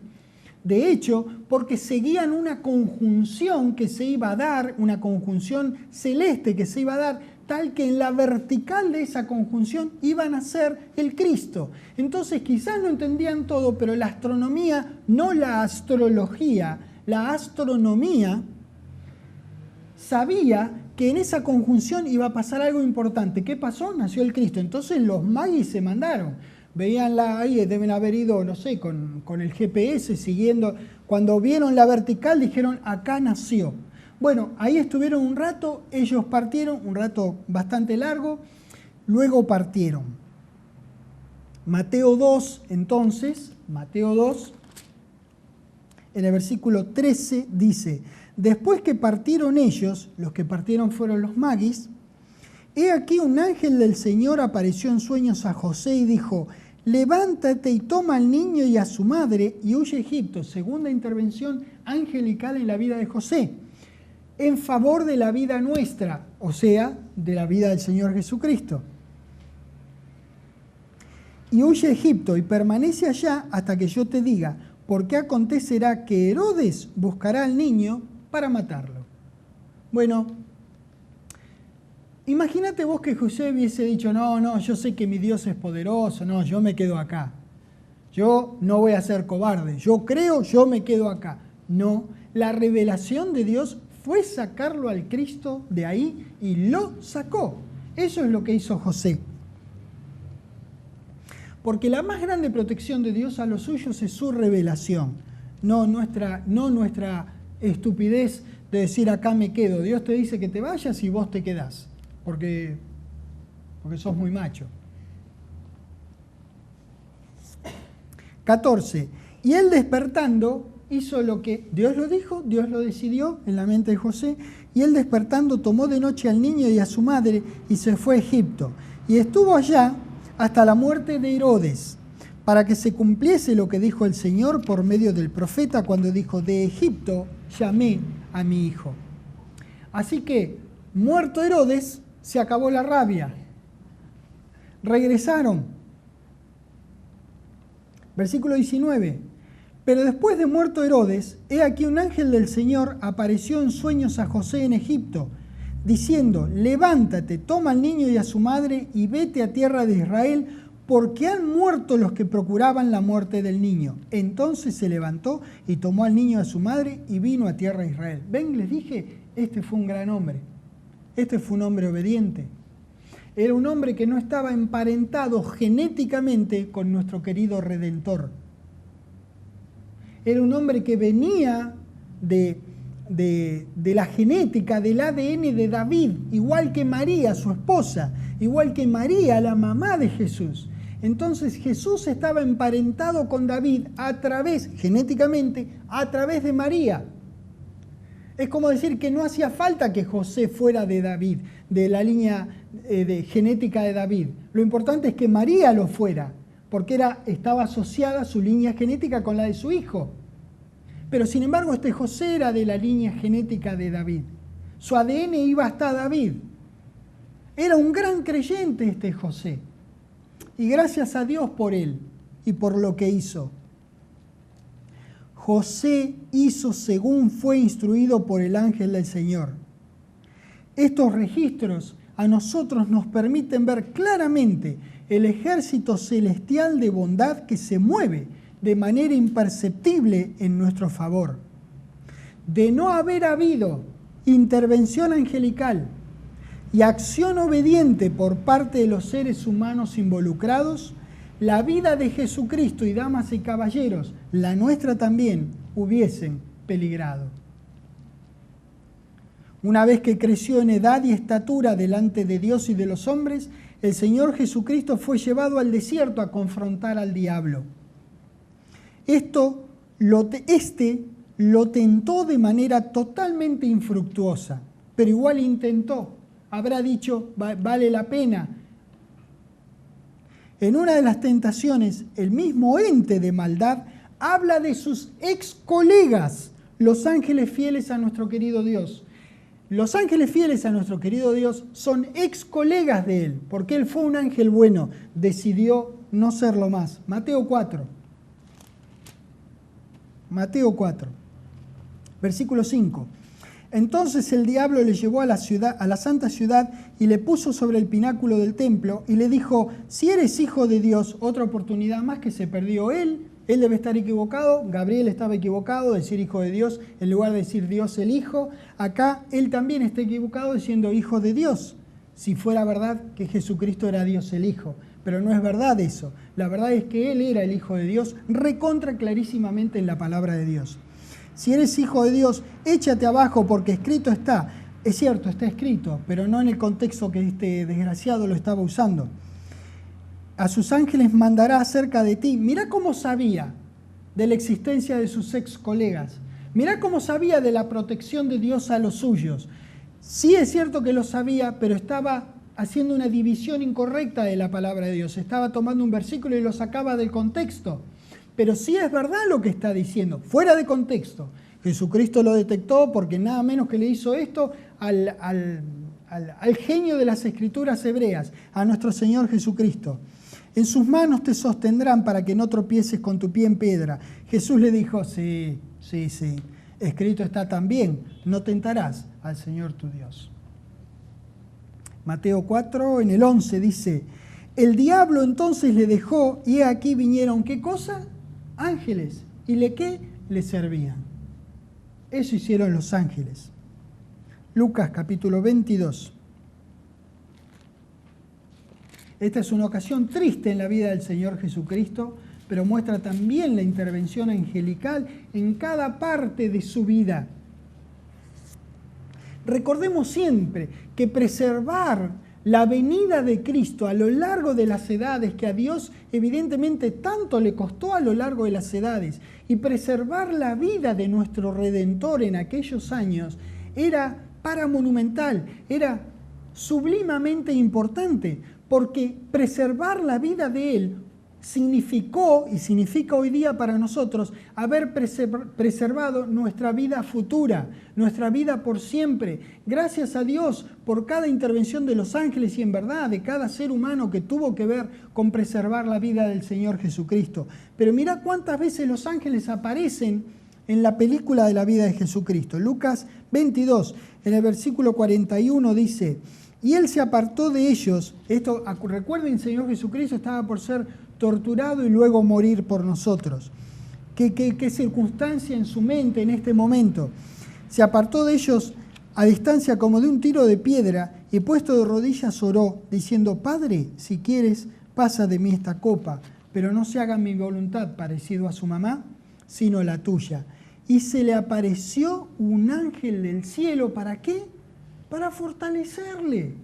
de hecho, porque seguían una conjunción que se iba a dar, una conjunción celeste que se iba a dar, tal que en la vertical de esa conjunción iban a ser el Cristo. Entonces quizás no entendían todo, pero la astronomía, no la astrología, la astronomía sabía que en esa conjunción iba a pasar algo importante. ¿Qué pasó? Nació el Cristo. Entonces los magis se mandaron. Veíanla ahí, deben haber ido, no sé, con el GPS siguiendo. Cuando vieron la vertical dijeron, acá nació. Bueno, ahí estuvieron un rato, ellos partieron, un rato bastante largo, luego partieron. Mateo 2, entonces, Mateo 2, en el versículo 13 dice: después que partieron ellos, los que partieron fueron los magis, he aquí un ángel del Señor apareció en sueños a José y dijo: levántate y toma al niño y a su madre y huye a Egipto. Segunda intervención angelical en la vida de José, en favor de la vida nuestra, o sea, de la vida del Señor Jesucristo. Y huye a Egipto y permanece allá hasta que yo te diga, porque acontecerá que Herodes buscará al niño para matarlo. Bueno, imagínate vos que José hubiese dicho, no, yo sé que mi Dios es poderoso, no, yo me quedo acá. Yo no voy a ser cobarde, yo creo, yo me quedo acá. No, la revelación de Dios fue sacarlo al Cristo de ahí y lo sacó. Eso es lo que hizo José. Porque la más grande protección de Dios a los suyos es su revelación, no nuestra estupidez de decir acá me quedo. Dios te dice que te vayas y vos te quedás, porque sos muy macho. 14. Y él despertando hizo lo que Dios lo dijo, Dios lo decidió en la mente de José, y él despertando tomó de noche al niño y a su madre y se fue a Egipto. Y estuvo allá hasta la muerte de Herodes, para que se cumpliese lo que dijo el Señor por medio del profeta cuando dijo, de Egipto llamé a mi hijo. Así que, muerto Herodes, se acabó la rabia. Regresaron. Versículo 19. Pero después de muerto Herodes, he aquí un ángel del Señor apareció en sueños a José en Egipto, diciendo, levántate, toma al niño y a su madre y vete a tierra de Israel, porque han muerto los que procuraban la muerte del niño. Entonces se levantó y tomó al niño y a su madre y vino a tierra de Israel. Ven, les dije, este fue un gran hombre. Este fue un hombre obediente. Era un hombre que no estaba emparentado genéticamente con nuestro querido Redentor. Era un hombre que venía de la genética, del ADN de David, igual que María, su esposa, igual que María, la mamá de Jesús. Entonces Jesús estaba emparentado con David genéticamente, a través de María. Es como decir que no hacía falta que José fuera de David, de la línea genética de David. Lo importante es que María lo fuera, porque estaba asociada su línea genética con la de su hijo. Pero sin embargo, este José era de la línea genética de David. Su ADN iba hasta David. Era un gran creyente este José. Y gracias a Dios por él y por lo que hizo. José hizo según fue instruido por el ángel del Señor. Estos registros a nosotros nos permiten ver claramente el ejército celestial de bondad que se mueve de manera imperceptible en nuestro favor. De no haber habido intervención angelical y acción obediente por parte de los seres humanos involucrados, la vida de Jesucristo y damas y caballeros, la nuestra también, hubiesen peligrado. Una vez que creció en edad y estatura delante de Dios y de los hombres, el Señor Jesucristo fue llevado al desierto a confrontar al diablo. Este lo tentó de manera totalmente infructuosa, pero igual intentó. Habrá dicho, vale la pena. En una de las tentaciones, el mismo ente de maldad habla de sus ex colegas, los ángeles fieles a nuestro querido Dios. Los ángeles fieles a nuestro querido Dios son ex colegas de él, porque él fue un ángel bueno, decidió no serlo más. Mateo 4, versículo 5. Entonces el diablo le llevó a la santa ciudad y le puso sobre el pináculo del templo y le dijo, si eres hijo de Dios, otra oportunidad más que se perdió él debe estar equivocado, Gabriel estaba equivocado, decir hijo de Dios en lugar de decir Dios el Hijo, acá él también está equivocado diciendo hijo de Dios, si fuera verdad que Jesucristo era Dios el Hijo, pero no es verdad eso, la verdad es que él era el Hijo de Dios, recontra clarísimamente en la palabra de Dios. Si eres hijo de Dios, échate abajo porque escrito está. Es cierto, está escrito, pero no en el contexto que este desgraciado lo estaba usando. A sus ángeles mandará acerca de ti. Mirá cómo sabía de la existencia de sus ex colegas. Mirá cómo sabía de la protección de Dios a los suyos. Sí es cierto que lo sabía, pero estaba haciendo una división incorrecta de la palabra de Dios. Estaba tomando un versículo y lo sacaba del contexto. Pero sí es verdad lo que está diciendo, fuera de contexto. Jesucristo lo detectó porque nada menos que le hizo esto al genio de las Escrituras hebreas, a nuestro Señor Jesucristo. En sus manos te sostendrán para que no tropieces con tu pie en piedra. Jesús le dijo, sí, escrito está también, no tentarás al Señor tu Dios. Mateo 4, en el 11 dice, el diablo entonces le dejó y aquí vinieron, ¿qué cosa? Ángeles. ¿Y qué? Le servían. Eso hicieron los ángeles. Lucas capítulo 22. Esta es una ocasión triste en la vida del Señor Jesucristo, pero muestra también la intervención angelical en cada parte de su vida. Recordemos siempre que preservar la venida de Cristo a lo largo de las edades, que a Dios evidentemente tanto le costó a lo largo de las edades, y preservar la vida de nuestro Redentor en aquellos años, era paramonumental, era sublimamente importante, porque preservar la vida de Él significó y significa hoy día para nosotros haber preservado nuestra vida futura, nuestra vida por siempre. Gracias a Dios por cada intervención de los ángeles y en verdad de cada ser humano que tuvo que ver con preservar la vida del Señor Jesucristo. Pero mira cuántas veces los ángeles aparecen en la película de la vida de Jesucristo. Lucas 22, en el versículo 41 dice, y Él se apartó de ellos. Esto, recuerden, el Señor Jesucristo estaba por ser torturado y luego morir por nosotros. ¿Qué circunstancia en su mente en este momento? Se apartó de ellos a distancia como de un tiro de piedra y puesto de rodillas oró, diciendo: Padre, si quieres, pasa de mí esta copa, pero no se haga mi voluntad, parecido a su mamá, sino la tuya. Y se le apareció un ángel del cielo, ¿para qué? Para fortalecerle.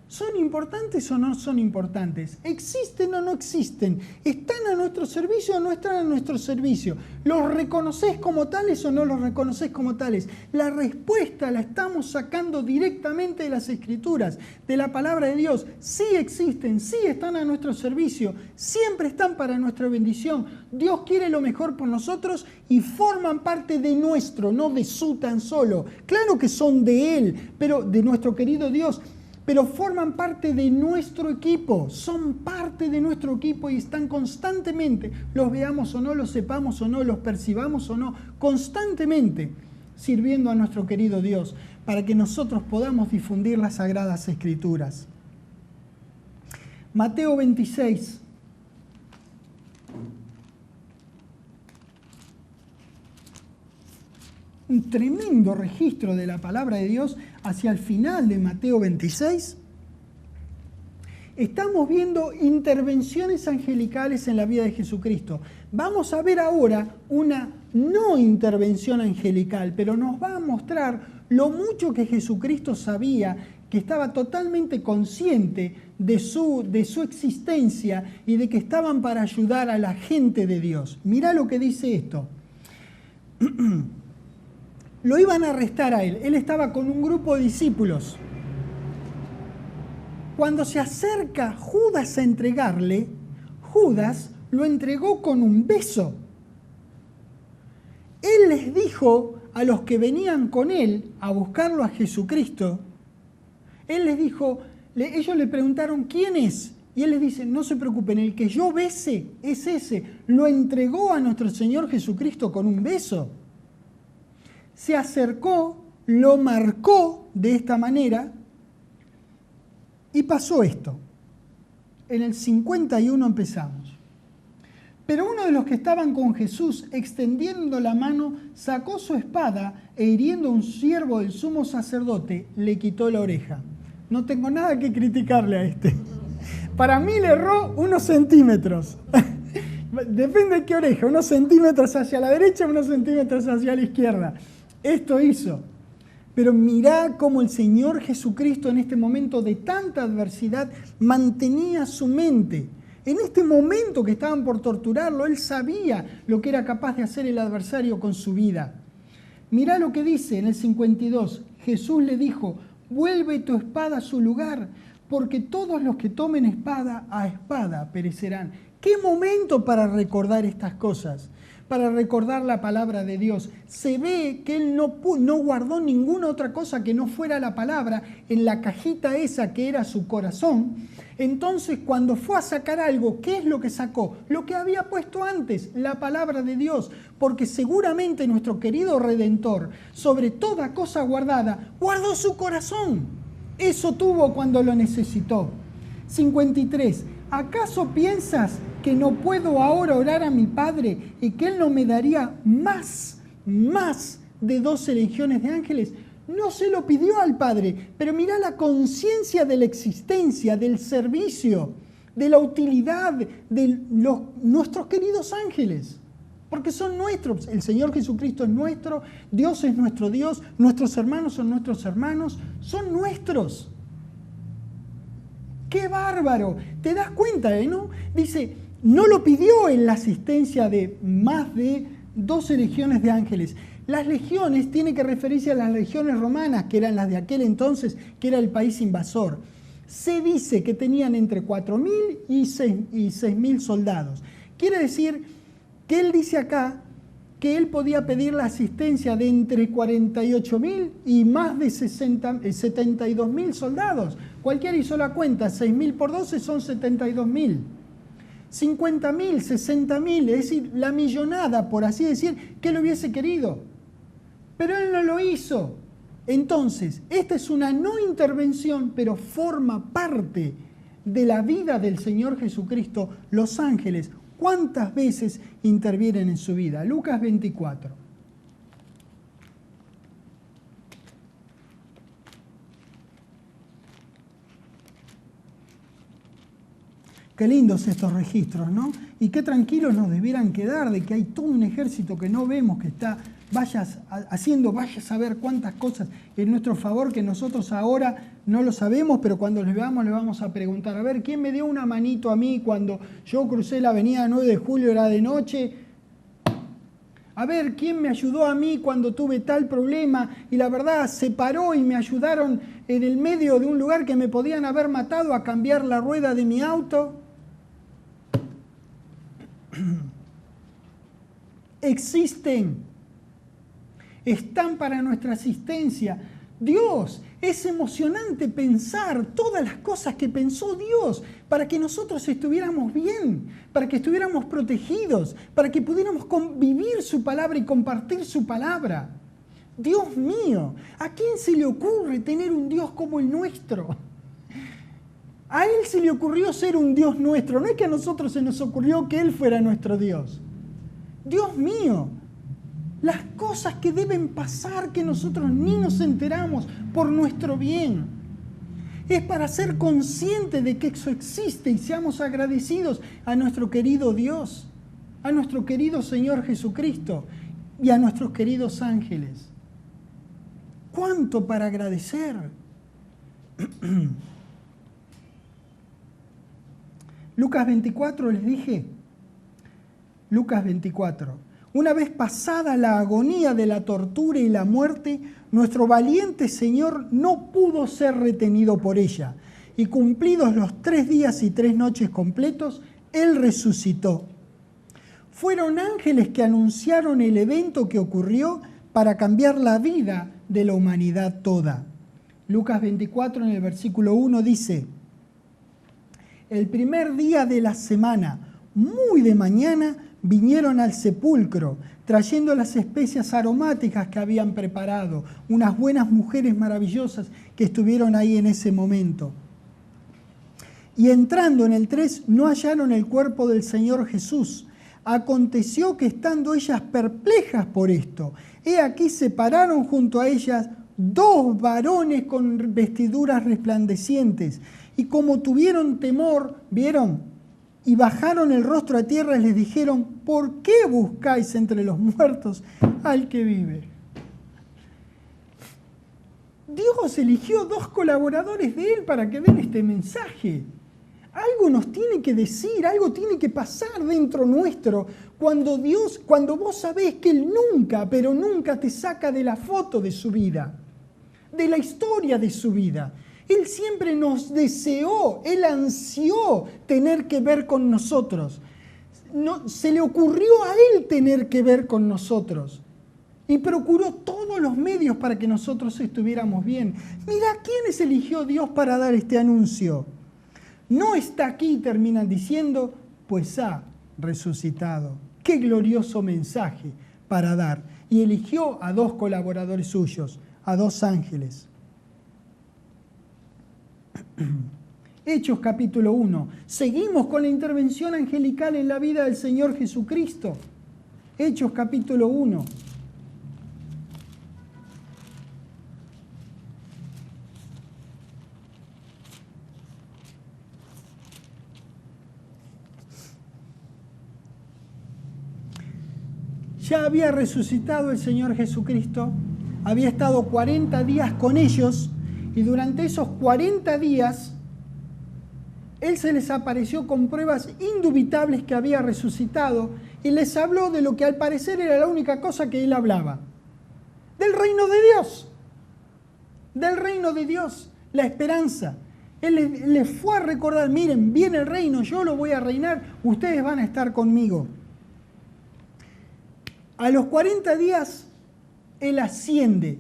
¿Son importantes o no son importantes? ¿Existen o no existen? ¿Están a nuestro servicio o no están a nuestro servicio? ¿Los reconoces como tales o no los reconoces como tales? La respuesta la estamos sacando directamente de las Escrituras, de la palabra de Dios. Sí existen, sí están a nuestro servicio, siempre están para nuestra bendición. Dios quiere lo mejor por nosotros y forman parte de nuestro, no de su tan solo. Claro que son de Él, pero de nuestro querido Dios, pero forman parte de nuestro equipo, son parte de nuestro equipo y están constantemente, los veamos o no, los sepamos o no, los percibamos o no, constantemente sirviendo a nuestro querido Dios para que nosotros podamos difundir las Sagradas Escrituras. Mateo 26. Un tremendo registro de la palabra de Dios hacia el final de Mateo 26. Estamos viendo intervenciones angelicales en la vida de Jesucristo. Vamos a ver ahora una no intervención angelical, pero nos va a mostrar lo mucho que Jesucristo sabía, que estaba totalmente consciente de su existencia y de que estaban para ayudar a la gente de Dios. Mirá lo que dice esto. Lo iban a arrestar a él. Él estaba con un grupo de discípulos. Cuando se acerca Judas a entregarle, Judas lo entregó con un beso. Él les dijo a los que venían con él a buscarlo a Jesucristo, él les dijo, ellos le preguntaron: ¿quién es? Y él les dice: no se preocupen, el que yo bese es ese. Lo entregó a nuestro Señor Jesucristo con un beso. Se acercó, lo marcó de esta manera y pasó esto. En el 51 empezamos. Pero uno de los que estaban con Jesús, extendiendo la mano, sacó su espada e hiriendo a un siervo del sumo sacerdote, le quitó la oreja. No tengo nada que criticarle a este. Para mí le erró unos centímetros. Depende de qué oreja, unos centímetros hacia la derecha, unos centímetros hacia la izquierda. Esto hizo. Pero mirá cómo el Señor Jesucristo en este momento de tanta adversidad mantenía su mente. En este momento que estaban por torturarlo, Él sabía lo que era capaz de hacer el adversario con su vida. Mirá lo que dice en el 52. Jesús le dijo: vuelve tu espada a su lugar, porque todos los que tomen espada a espada perecerán. ¿Qué momento para recordar estas cosas? Para recordar la palabra de Dios. Se ve que él no guardó ninguna otra cosa que no fuera la palabra en la cajita esa que era su corazón. Entonces, cuando fue a sacar algo, ¿qué es lo que sacó? Lo que había puesto antes, la palabra de Dios. Porque seguramente nuestro querido Redentor, sobre toda cosa guardada, guardó su corazón. Eso tuvo cuando lo necesitó. 53. ¿Acaso piensas que no puedo ahora orar a mi Padre y que Él no me daría más de 12 legiones de ángeles? No se lo pidió al Padre, pero mirá la conciencia de la existencia, del servicio, de la utilidad de nuestros queridos ángeles. Porque son nuestros. El Señor Jesucristo es nuestro, Dios es nuestro Dios, nuestros hermanos son nuestros hermanos, son nuestros. ¡Qué bárbaro! ¿Te das cuenta, no? Dice, no lo pidió en la asistencia de más de 12 legiones de ángeles. Las legiones tiene que referirse a las legiones romanas, que eran las de aquel entonces, que era el país invasor. Se dice que tenían entre 4.000 y 6.000 soldados. Quiere decir que él dice acá que él podía pedir la asistencia de entre 48.000 y más de 72.000 soldados. Cualquiera hizo la cuenta, 6.000 por 12 son 72.000. 50.000, 60.000, es decir, la millonada, por así decir, que él hubiese querido. Pero él no lo hizo. Entonces, esta es una no intervención, pero forma parte de la vida del Señor Jesucristo. Los ángeles, ¿cuántas veces intervienen en su vida? Lucas 24. Qué lindos estos registros, ¿no? Y qué tranquilos nos debieran quedar de que hay todo un ejército que no vemos, que está, vaya a saber cuántas cosas en nuestro favor que nosotros ahora no lo sabemos, pero cuando les veamos le vamos a preguntar, a ver, ¿quién me dio una manito a mí cuando yo crucé la avenida 9 de julio, era de noche? A ver, ¿quién me ayudó a mí cuando tuve tal problema? Y la verdad, se paró y me ayudaron en el medio de un lugar que me podían haber matado a cambiar la rueda de mi auto. Existen, están para nuestra asistencia. Dios, es emocionante pensar todas las cosas que pensó Dios para que nosotros estuviéramos bien, para que estuviéramos protegidos, para que pudiéramos convivir su palabra y compartir su palabra. Dios mío, ¿a quién se le ocurre tener un Dios como el nuestro? A Él se le ocurrió ser un Dios nuestro, no es que a nosotros se nos ocurrió que Él fuera nuestro Dios. Dios mío, las cosas que deben pasar que nosotros ni nos enteramos por nuestro bien. Es para ser conscientes de que eso existe y seamos agradecidos a nuestro querido Dios, a nuestro querido Señor Jesucristo y a nuestros queridos ángeles. ¿Cuánto para agradecer? Lucas 24, les dije. Lucas 24. Una vez pasada la agonía de la tortura y la muerte, nuestro valiente Señor no pudo ser retenido por ella. Y cumplidos los 3 días y 3 noches completos, Él resucitó. Fueron ángeles que anunciaron el evento que ocurrió para cambiar la vida de la humanidad toda. Lucas 24 en el versículo 1 dice: el primer día de la semana, muy de mañana, vinieron al sepulcro, trayendo las especias aromáticas que habían preparado, unas buenas mujeres maravillosas que estuvieron ahí en ese momento. Y entrando en el 3, no hallaron el cuerpo del Señor Jesús. Aconteció que estando ellas perplejas por esto, he aquí se pararon junto a ellas 2 varones con vestiduras resplandecientes, y como tuvieron temor, ¿vieron? Y bajaron el rostro a tierra y les dijeron: ¿por qué buscáis entre los muertos al que vive? Dios eligió 2 colaboradores de Él para que den este mensaje. Algo nos tiene que decir, algo tiene que pasar dentro nuestro cuando vos sabés que Él nunca, pero nunca te saca de la foto de su vida, de la historia de su vida. Él siempre nos deseó, Él ansió tener que ver con nosotros. No, se le ocurrió a Él tener que ver con nosotros. Y procuró todos los medios para que nosotros estuviéramos bien. Mira, ¿quiénes eligió Dios para dar este anuncio? No está aquí, terminan diciendo, pues ha resucitado. Qué glorioso mensaje para dar. Y eligió a 2 colaboradores suyos, a 2 ángeles. Hechos capítulo 1. Seguimos con la intervención angelical en la vida del Señor Jesucristo. Hechos capítulo 1. Ya había resucitado el Señor Jesucristo, había estado 40 días con ellos, y durante esos 40 días Él se les apareció con pruebas indubitables que había resucitado y les habló de lo que al parecer era la única cosa que Él hablaba: del reino de Dios, del reino de Dios, la esperanza. Él les fue a recordar: miren, viene el reino, yo lo voy a reinar, ustedes van a estar conmigo. A los 40 días Él asciende,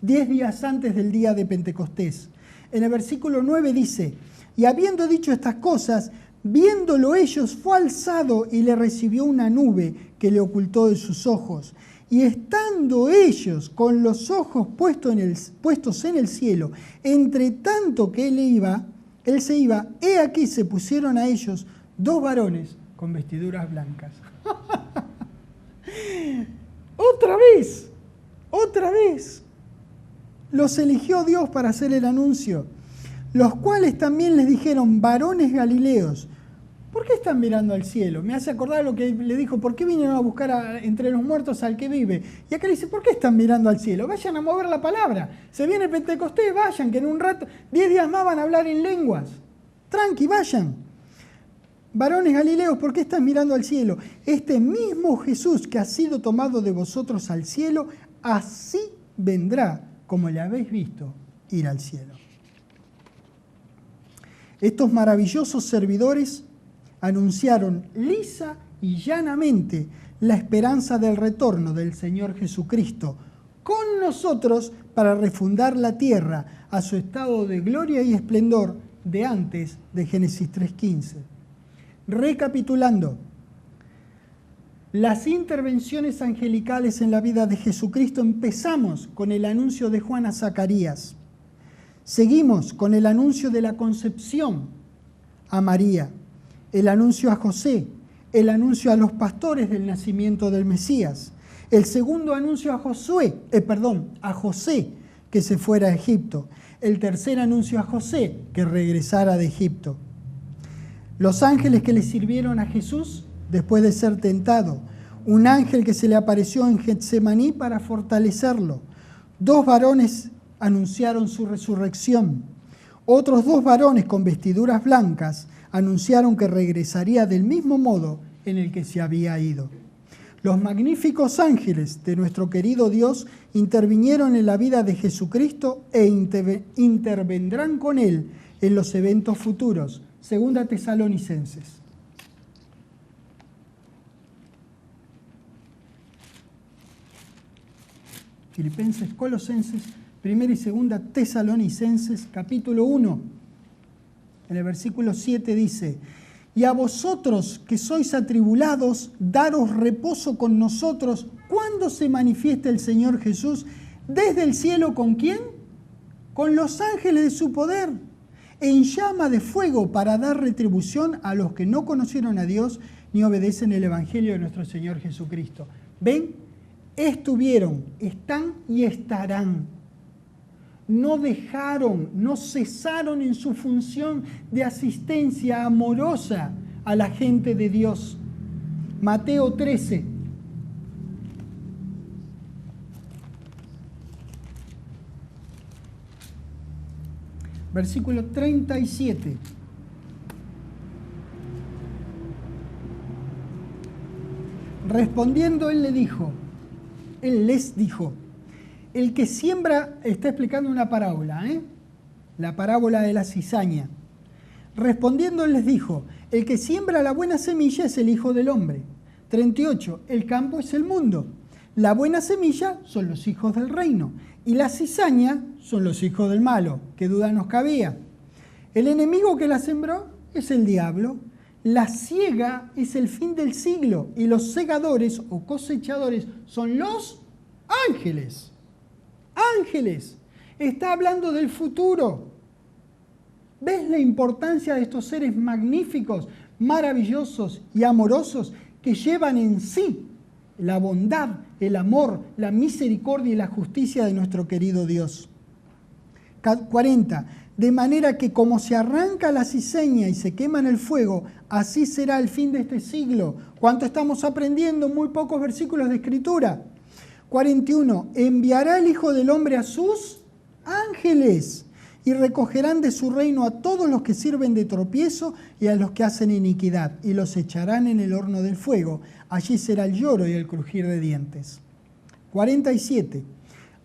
10 días antes del día de Pentecostés. En el versículo 9 dice: y habiendo dicho estas cosas, viéndolo ellos, fue alzado y le recibió una nube que le ocultó de sus ojos. Y estando ellos con los ojos puestos en el cielo, entre tanto que él se iba, he aquí se pusieron a ellos 2 varones con vestiduras blancas. Otra vez. Los eligió Dios para hacer el anuncio, los cuales también les dijeron: varones galileos, ¿Por qué están mirando al cielo? Me hace acordar lo que le dijo, ¿por qué vinieron a buscar entre los muertos al que vive? Y acá le dice, ¿por qué están mirando al cielo? Vayan a mover la palabra. Se viene Pentecostés, vayan, que en un rato, 10 días más van a hablar en lenguas. Tranqui, vayan. Varones Galileos, ¿por qué están mirando al cielo? Este mismo Jesús que ha sido tomado de vosotros al cielo, así vendrá como le habéis visto ir al cielo. Estos maravillosos servidores anunciaron lisa y llanamente la esperanza del retorno del Señor Jesucristo con nosotros para refundar la tierra a su estado de gloria y esplendor de antes de Génesis 3:15. Recapitulando, las intervenciones angelicales en la vida de Jesucristo empezamos con el anuncio de Juan a Zacarías. Seguimos con el anuncio de la concepción a María, el anuncio a José, el anuncio a los pastores del nacimiento del Mesías, el segundo anuncio a José que se fuera a Egipto, el tercer anuncio a José que regresara de Egipto. Los ángeles que le sirvieron a Jesús después de ser tentado, un ángel que se le apareció en Getsemaní para fortalecerlo, 2 varones anunciaron su resurrección, otros 2 varones con vestiduras blancas anunciaron que regresaría del mismo modo en el que se había ido. Los magníficos ángeles de nuestro querido Dios intervinieron en la vida de Jesucristo e intervendrán con Él en los eventos futuros. Segunda Tesalonicenses. Filipenses, Colosenses, Primera y Segunda Tesalonicenses, capítulo 1. En el versículo 7 dice: y a vosotros que sois atribulados, daros reposo con nosotros cuando se manifieste el Señor Jesús desde el cielo. ¿Con quién? Con los ángeles de su poder, en llama de fuego, para dar retribución a los que no conocieron a Dios ni obedecen el Evangelio de nuestro Señor Jesucristo. ¿Ven? Estuvieron, están y estarán. No dejaron, no cesaron en su función de asistencia amorosa a la gente de Dios. Mateo 13. Versículo 37. Respondiendo, él les dijo, el que siembra, está explicando una parábola, la parábola de la cizaña. Respondiendo, él les dijo, el que siembra la buena semilla es el Hijo del Hombre. 38, el campo es el mundo. La buena semilla son los hijos del reino y la cizaña son los hijos del malo. ¿Qué duda nos cabía? El enemigo que la sembró es el diablo. La siega es el fin del siglo y los segadores o cosechadores son los ángeles. Ángeles. Está hablando del futuro. ¿Ves la importancia de estos seres magníficos, maravillosos y amorosos que llevan en sí la bondad, el amor, la misericordia y la justicia de nuestro querido Dios? 40. De manera que como se arranca la cizaña y se quema en el fuego, así será el fin de este siglo. ¿Cuánto estamos aprendiendo? Muy pocos versículos de Escritura. 41. Enviará el Hijo del Hombre a sus ángeles y recogerán de su reino a todos los que sirven de tropiezo y a los que hacen iniquidad, y los echarán en el horno del fuego. Allí será el lloro y el crujir de dientes. 47.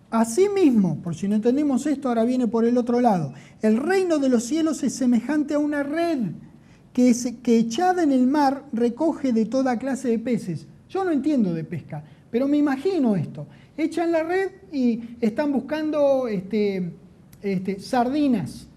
Asimismo, por si no entendimos esto, ahora viene por el otro lado. El reino de los cielos es semejante a una red que echada en el mar recoge de toda clase de peces. Yo no entiendo de pesca, pero me imagino esto. Echan la red y están buscando sardinas.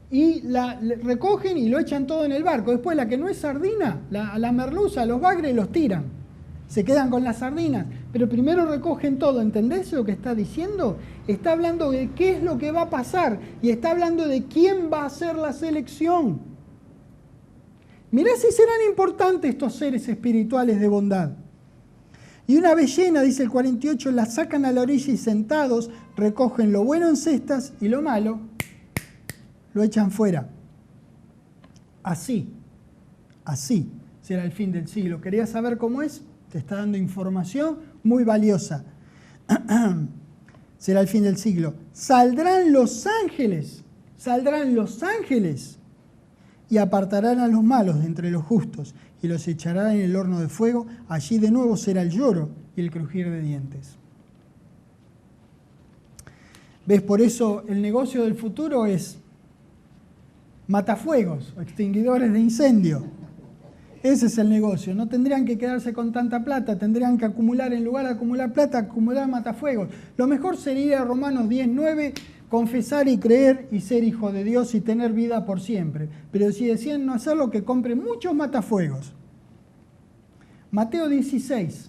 Y la recogen y lo echan todo en el barco. Después la que no es sardina, la merluza, los bagres los tiran. Se quedan con las sardinas. Pero primero recogen todo. ¿Entendés lo que está diciendo? Está hablando de qué es lo que va a pasar. Y está hablando de quién va a hacer la selección. Mirá si serán importantes estos seres espirituales de bondad. Y una vez llena, dice el 48, la sacan a la orilla y sentados recogen lo bueno en cestas y lo malo lo echan fuera. Así Así será el fin del siglo. ¿Querías saber cómo es? Te está dando información muy valiosa. Será el fin del siglo. Saldrán los ángeles y apartarán a los malos de entre los justos y los echarán en el horno de fuego. Allí de nuevo será el lloro y el crujir de dientes. ¿Ves? Por eso el negocio del futuro es matafuegos o extinguidores de incendio. Ese es el negocio. No tendrían que quedarse con tanta plata, tendrían que acumular, en lugar de acumular plata, acumular matafuegos. Lo mejor sería ir a Romanos 10:9, confesar y creer y ser hijo de Dios y tener vida por siempre. Pero si decían no hacerlo, que compren muchos matafuegos. Mateo 16.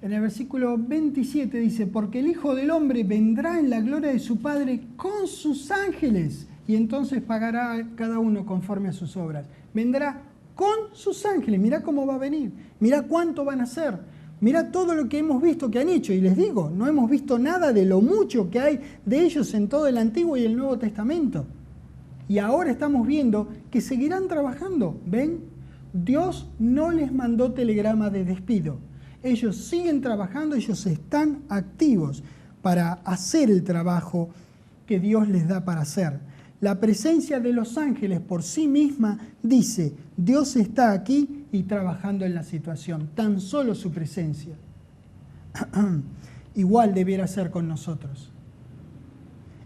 En el versículo 27 dice, porque el Hijo del Hombre vendrá en la gloria de su Padre con sus ángeles y entonces pagará a cada uno conforme a sus obras. Vendrá con sus ángeles. Mirá cómo va a venir. Mirá cuánto van a hacer. Mirá todo lo que hemos visto que han hecho. Y les digo, no hemos visto nada de lo mucho que hay de ellos en todo el Antiguo y el Nuevo Testamento. Y ahora estamos viendo que seguirán trabajando. ¿Ven? Dios no les mandó telegrama de despido. Ellos siguen trabajando, ellos están activos para hacer el trabajo que Dios les da para hacer. La presencia de los ángeles por sí misma dice, Dios está aquí y trabajando en la situación, tan solo su presencia. Igual debiera ser con nosotros.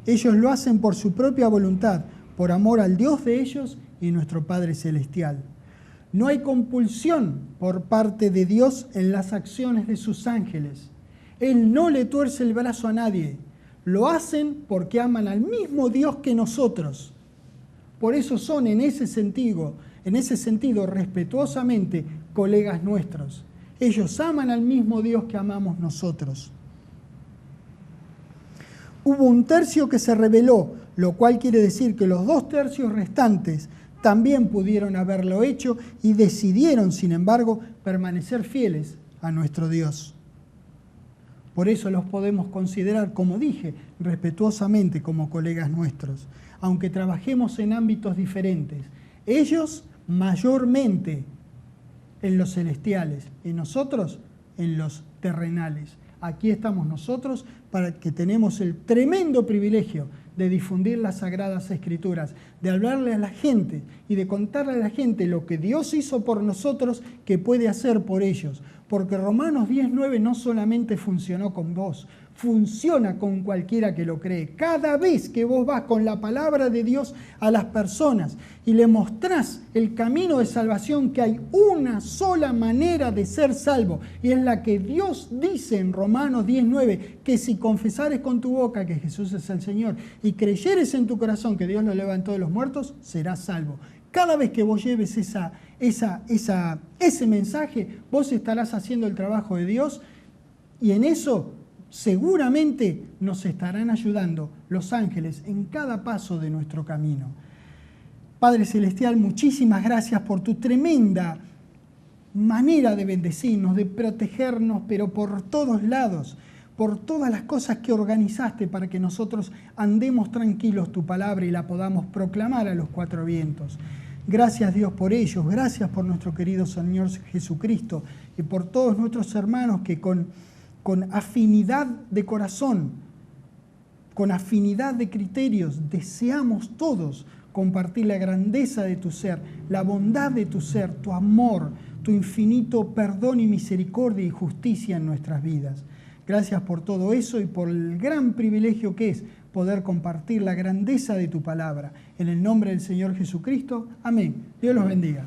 Ellos lo hacen por su propia voluntad, por amor al Dios de ellos y nuestro Padre Celestial. No hay compulsión por parte de Dios en las acciones de sus ángeles. Él no le tuerce el brazo a nadie. Lo hacen porque aman al mismo Dios que nosotros. Por eso son en ese sentido, respetuosamente, colegas nuestros. Ellos aman al mismo Dios que amamos nosotros. Hubo un tercio que se rebeló, lo cual quiere decir que los 2 tercios restantes también pudieron haberlo hecho y decidieron, sin embargo, permanecer fieles a nuestro Dios. Por eso los podemos considerar, como dije, respetuosamente como colegas nuestros, aunque trabajemos en ámbitos diferentes. Ellos mayormente en los celestiales y nosotros en los terrenales. Aquí estamos nosotros para que tenemos el tremendo privilegio de difundir las Sagradas Escrituras, de hablarle a la gente y de contarle a la gente lo que Dios hizo por nosotros, que puede hacer por ellos. Porque Romanos 10:9 no solamente funcionó con vos, funciona con cualquiera que lo cree. Cada vez que vos vas con la palabra de Dios a las personas y le mostrás el camino de salvación, que hay una sola manera de ser salvo, y es la que Dios dice en Romanos 10:9, que si confesares con tu boca que Jesús es el Señor y creyeres en tu corazón que Dios lo levantó de los muertos, serás salvo. Cada vez que vos lleves ese mensaje, vos estarás haciendo el trabajo de Dios, y en eso seguramente nos estarán ayudando los ángeles en cada paso de nuestro camino. Padre Celestial, muchísimas gracias por tu tremenda manera de bendecirnos, de protegernos, pero por todos lados, por todas las cosas que organizaste para que nosotros andemos tranquilos tu palabra y la podamos proclamar a los 4 vientos. Gracias, Dios, por ellos. Gracias por nuestro querido Señor Jesucristo y por todos nuestros hermanos que con afinidad de corazón, con afinidad de criterios, deseamos todos compartir la grandeza de tu ser, la bondad de tu ser, tu amor, tu infinito perdón y misericordia y justicia en nuestras vidas. Gracias por todo eso y por el gran privilegio que es poder compartir la grandeza de tu palabra. En el nombre del Señor Jesucristo. Amén. Dios los bendiga.